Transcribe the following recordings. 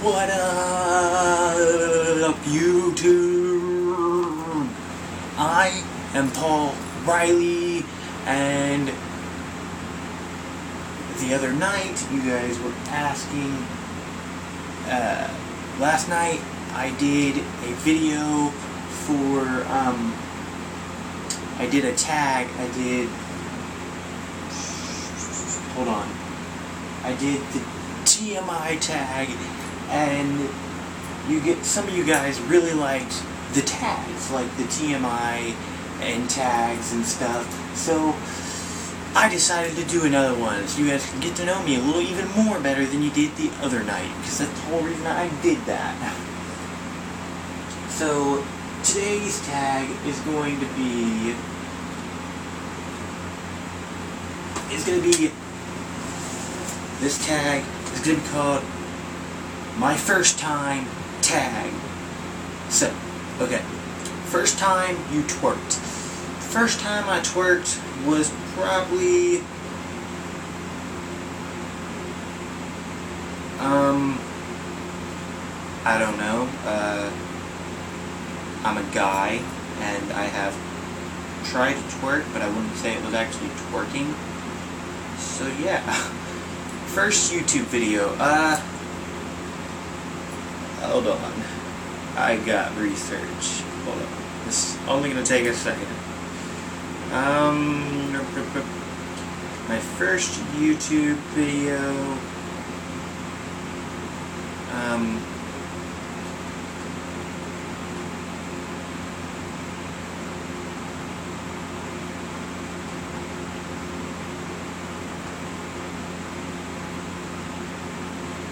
What up, YouTube? I am Paul Riley, and the other night you guys were asking, last night I did a video for, I did a tag, I did the TMI tag, and some of you guys really liked the tags, like the TMI and tags and stuff, so I decided to do another one, so you guys can get to know me a little even more better than you did the other night, because that's the whole reason I did that. So, today's tag is going to be, this tag is going to be called My First Time Tag. So, okay, first time you twerked. First time I twerked was probably, I don't know, I'm a guy, and I have tried to twerk, but I wouldn't say it was actually twerking. So yeah, first YouTube video, hold on, I got research, hold on, this is only gonna take a second. My first YouTube video,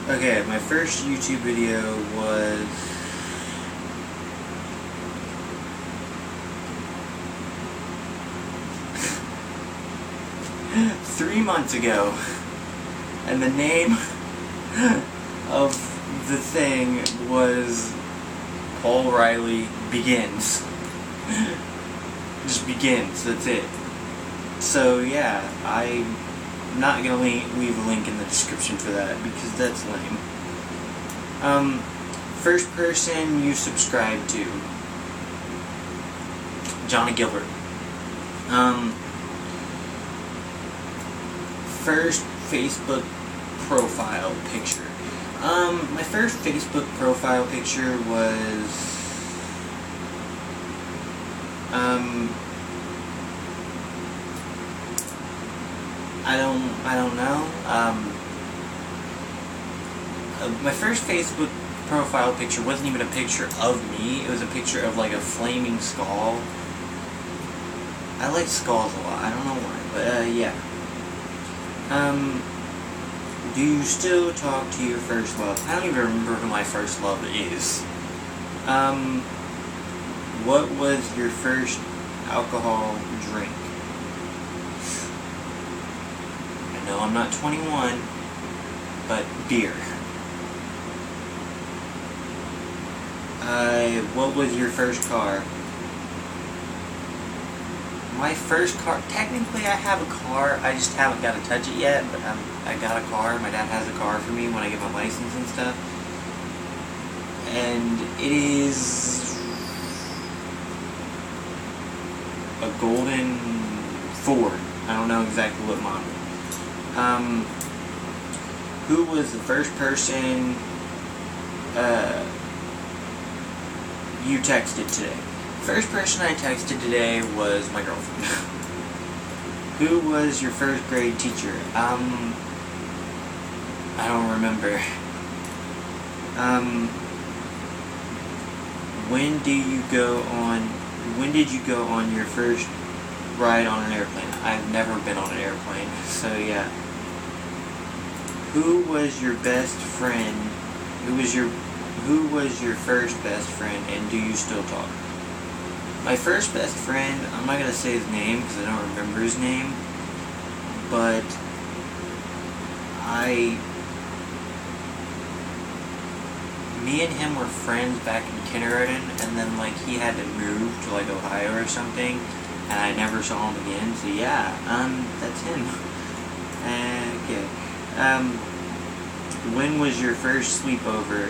okay, my first YouTube video was three months ago, and the name of the thing was Paul Riley Begins. Just begins, that's it. So yeah, I'm not gonna leave a link in the description for that, because that's lame. First person you subscribe to, Johnny Gilbert. First Facebook profile picture. My first Facebook profile picture was, I don't know. My first Facebook profile picture wasn't even a picture of me. It was a picture of like a flaming skull. I like skulls a lot. I don't know why, but yeah. Do you still talk to your first love? I don't even remember who my first love is. What was your first alcohol drink? I know I'm not 21, but beer. What was your first car? My first car, technically I have a car, I just haven't got to touch it yet, but I got a car. My dad has a car for me when I get my license and stuff. And it is a golden Ford. I don't know exactly what model. Who was the first person you texted today? First person I texted today was my girlfriend. Who was your first grade teacher? I don't remember. When did you go on your first ride on an airplane? I've never been on an airplane, so yeah. Who was your best friend? Who was your first best friend, and do you still talk? My first best friend, I'm not going to say his name because I don't remember his name, but me and him were friends back in kindergarten, and then like he had to move to like Ohio or something, and I never saw him again, so yeah, that's him. Okay. When was your first sleepover?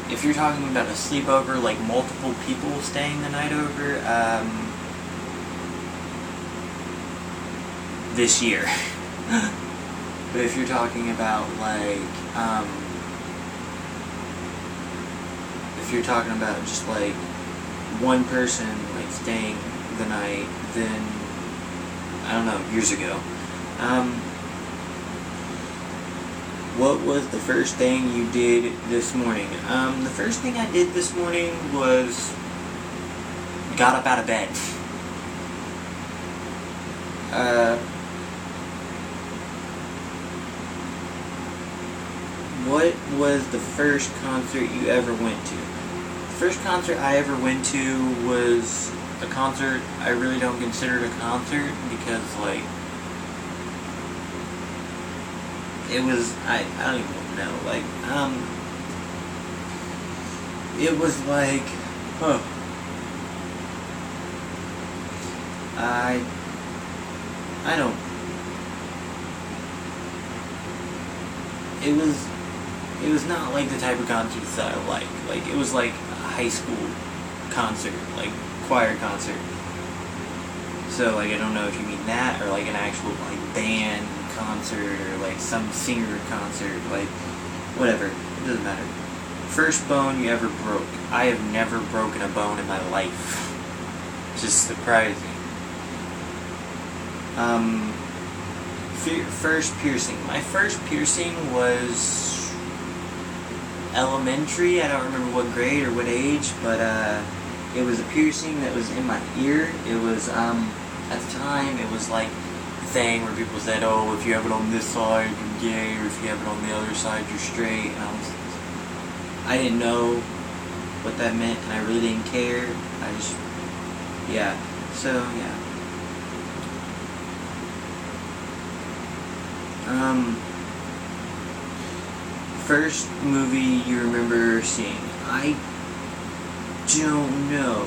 If you're talking about a sleepover, like multiple people staying the night over, this year. But if you're talking about like, if you're talking about just like one person like staying the night, then I don't know, years ago. What was the first thing you did this morning? The first thing I did this morning was got up out of bed. What was the first concert you ever went to? The first concert I ever went to was a concert I really don't consider it a concert because, like, it was, I don't even know, like, it was like, I don't, it was not like the type of concerts that I like, it was like a high school concert, like, choir concert, so, like, I don't know if you mean that, or, like, an actual, like, band concert, or, like, some singer concert, like, whatever, it doesn't matter. First bone you ever broke. I have never broken a bone in my life. Just surprising. First piercing. My first piercing was elementary. I don't remember what grade or what age, but it was a piercing that was in my ear. It was at the time it was like the thing where people said, "Oh, if you have it on this side, you're gay, or if you have it on the other side, you're straight." And I didn't know what that meant, and I really didn't care. I just, yeah. So yeah. First movie you remember seeing? I don't know.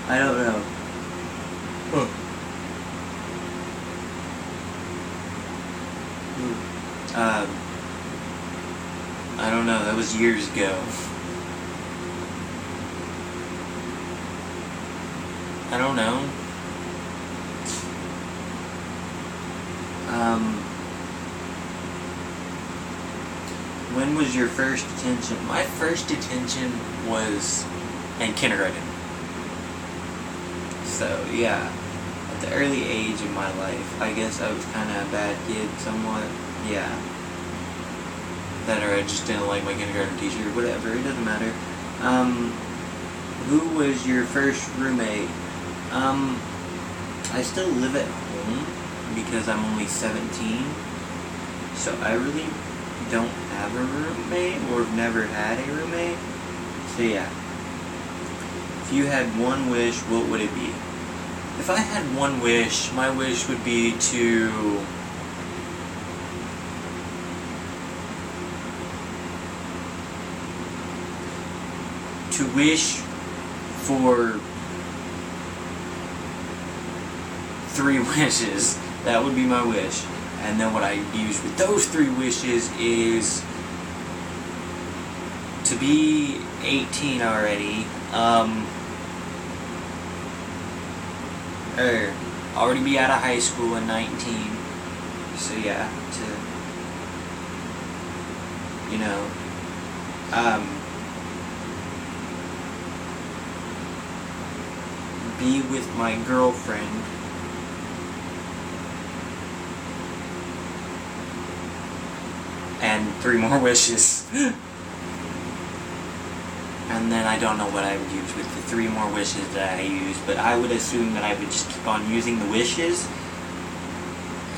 I don't know. I don't know. That was years ago. I don't know. When was your first detention? My first detention was in kindergarten. So, yeah. At the early age of my life, I guess I was kind of a bad kid somewhat. Yeah. That or I just didn't like my kindergarten teacher, whatever, it doesn't matter. Who was your first roommate? I still live at home because I'm only 17, so I really don't have a roommate, or have never had a roommate, so yeah. If you had one wish, what would it be? If I had one wish, my wish would be to wish for 3 wishes. That would be my wish. And then what I use with those 3 wishes is to be 18 already, or already be out of high school at 19. So yeah, to, you know, be with my girlfriend. And 3 more wishes. And then I don't know what I would use with the 3 more wishes that I use, but I would assume that I would just keep on using the wishes,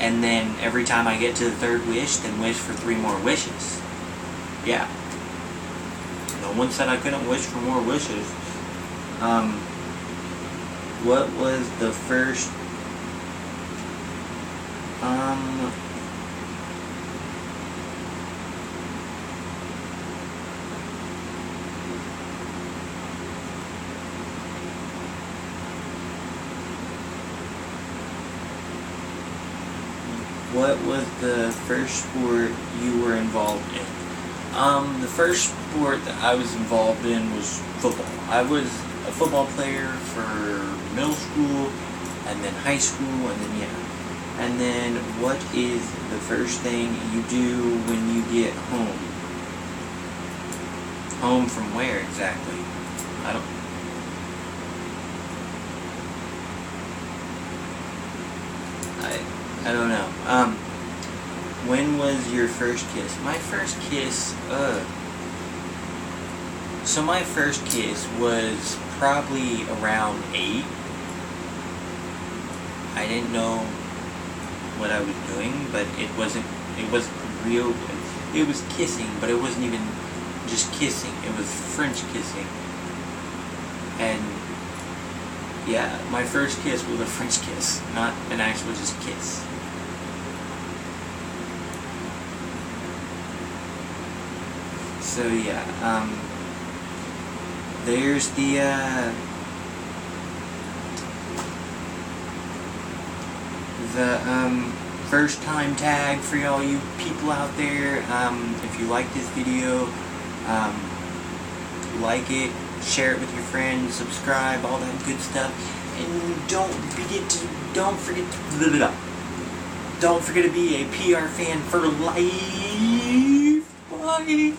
and then every time I get to the 3rd wish, then wish for 3 more wishes. Yeah. No one said I couldn't wish for more wishes. What was the first, what was the first sport you were involved in? The first sport that I was involved in was football. I was a football player for middle school, and then high school, and then And then, what is the first thing you do when you get home? Home from where exactly? I don't know. When was your first kiss? My first kiss, so my first kiss was probably around 8. I didn't know what I was doing, but it wasn't real. It was kissing, but it wasn't even just kissing. It was French kissing. And yeah, my first kiss was a French kiss, not an actual just kiss. So yeah, there's the first time tag for all you people out there. If you like this video, like it, share it with your friends, subscribe, all that good stuff, and don't forget to be a PR fan for life. Bye.